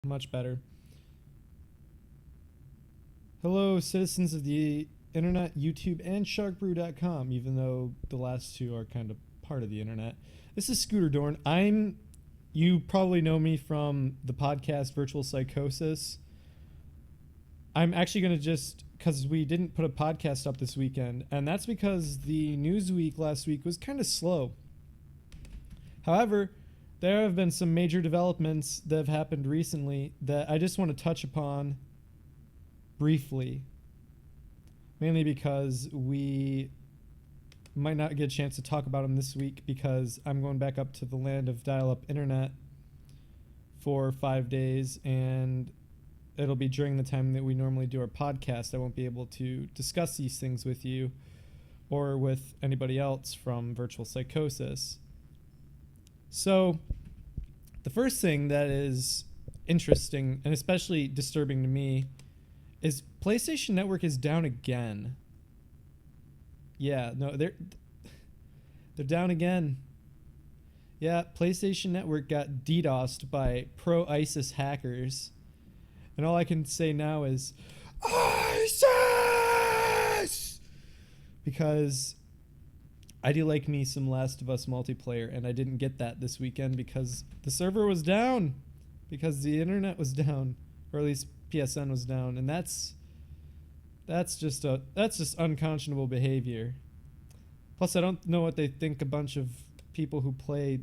Much better. Hello, citizens of the internet, YouTube, and sharkbrew.com, even though the last two are kind of part of the internet. This is Scooter Dorn. You probably know me from the podcast Virtual Psychosis. I'm actually going to because we didn't put a podcast up this weekend, and that's because the news week last week was kind of slow. However, there have been some major developments that have happened recently that I just want to touch upon briefly. Mainly because we might not get a chance to talk about them this week because I'm going back up to the land of dial-up internet for 5 days, and it'll be during the time that we normally do our podcast. I won't be able to discuss these things with you or with anybody else from Virtual Psychosis. So, the first thing that is interesting and especially disturbing to me is PlayStation Network is down again. Yeah, no, they're down again. Yeah, PlayStation Network got DDoSed by pro-ISIS hackers. And all I can say now is ISIS! Because I do like me some Last of Us multiplayer, and I didn't get that this weekend because the server was down, because the internet was down, or at least PSN was down, and that's just unconscionable behavior. Plus, I don't know what they think a bunch of people who play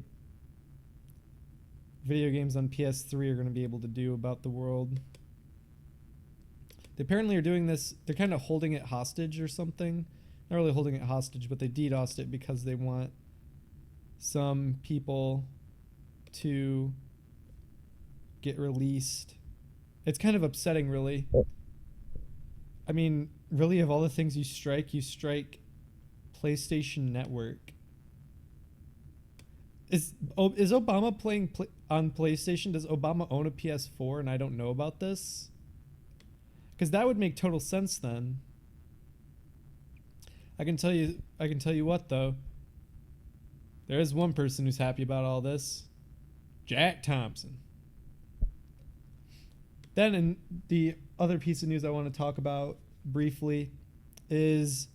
video games on PS3 are going to be able to do about the world. They apparently are doing this. They're kind of holding it hostage or something. Not really holding it hostage, but they DDoSed it because they want some people to get released. It's kind of upsetting, really. I mean, really, of all the things you strike PlayStation Network. Is Obama playing on PlayStation? Does Obama own a PS4 and I don't know about this? Because that would make total sense then. I can tell you what though. There is one person who's happy about all this. Jack Thompson. Then, in the other piece of news I want to talk about briefly is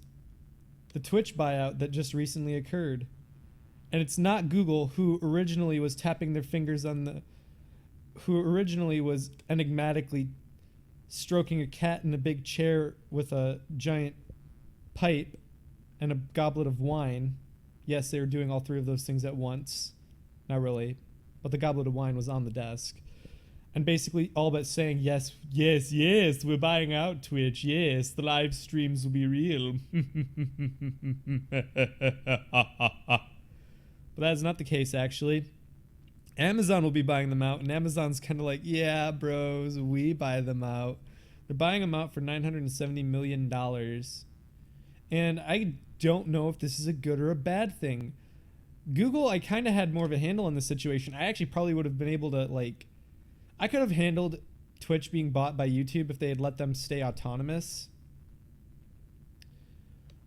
the Twitch buyout that just recently occurred. And it's not Google, who originally was tapping their fingers who originally was enigmatically stroking a cat in a big chair with a giant pipe and a goblet of wine. Yes, they were doing all three of those things at once. Not really, but the goblet of wine was on the desk. And basically all but saying, yes, we're buying out Twitch. Yes, the live streams will be real. But that is not the case, actually. Amazon will be buying them out, and Amazon's kind of like, yeah, bros, we buy them out. They're buying them out for $970 million. And I don't know if this is a good or a bad thing. Google, I kind of had more of a handle on the situation. I actually probably would have been able to, I could have handled Twitch being bought by YouTube if they had let them stay autonomous.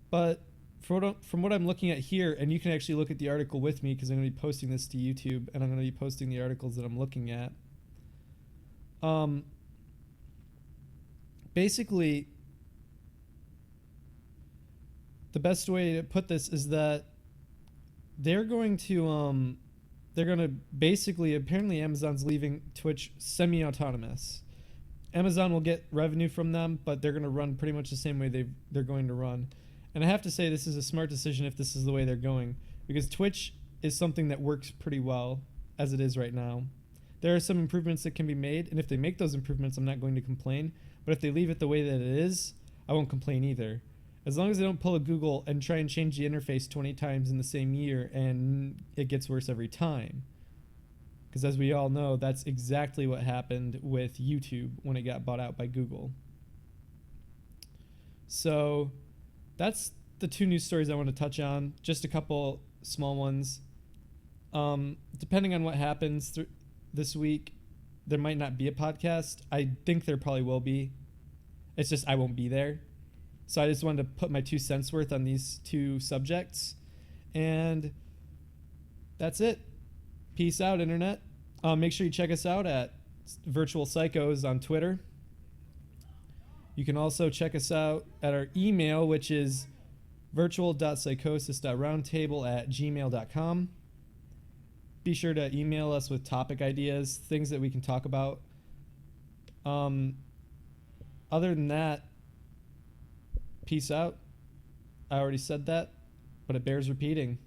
But from what I'm looking at here, and you can actually look at the article with me because I'm going to be posting this to YouTube, and I'm going to be posting the articles that I'm looking at. Basically, the best way to put this is that they're going to basically, apparently Amazon's leaving Twitch semi-autonomous. Amazon will get revenue from them, but they're going to run pretty much the same way they're going to run. And I have to say this is a smart decision if this is the way they're going, because Twitch is something that works pretty well as it is right now. There are some improvements that can be made, and if they make those improvements, I'm not going to complain. But if they leave it the way that it is, I won't complain either. As long as they don't pull a Google and try and change the interface 20 times in the same year and it gets worse every time. Because as we all know, that's exactly what happened with YouTube when it got bought out by Google. So that's the two news stories I want to touch on. Just a couple small ones. Depending on what happens this week, there might not be a podcast. I think there probably will be. It's just I won't be there. So I just wanted to put my 2 cents worth on these two subjects. And that's it. Peace out, Internet. Make sure you check us out at Virtual Psychos on Twitter. You can also check us out at our email, which is virtual.psychosis.roundtable@gmail.com. Be sure to email us with topic ideas, things that we can talk about. Other than that, peace out. I already said that, but it bears repeating.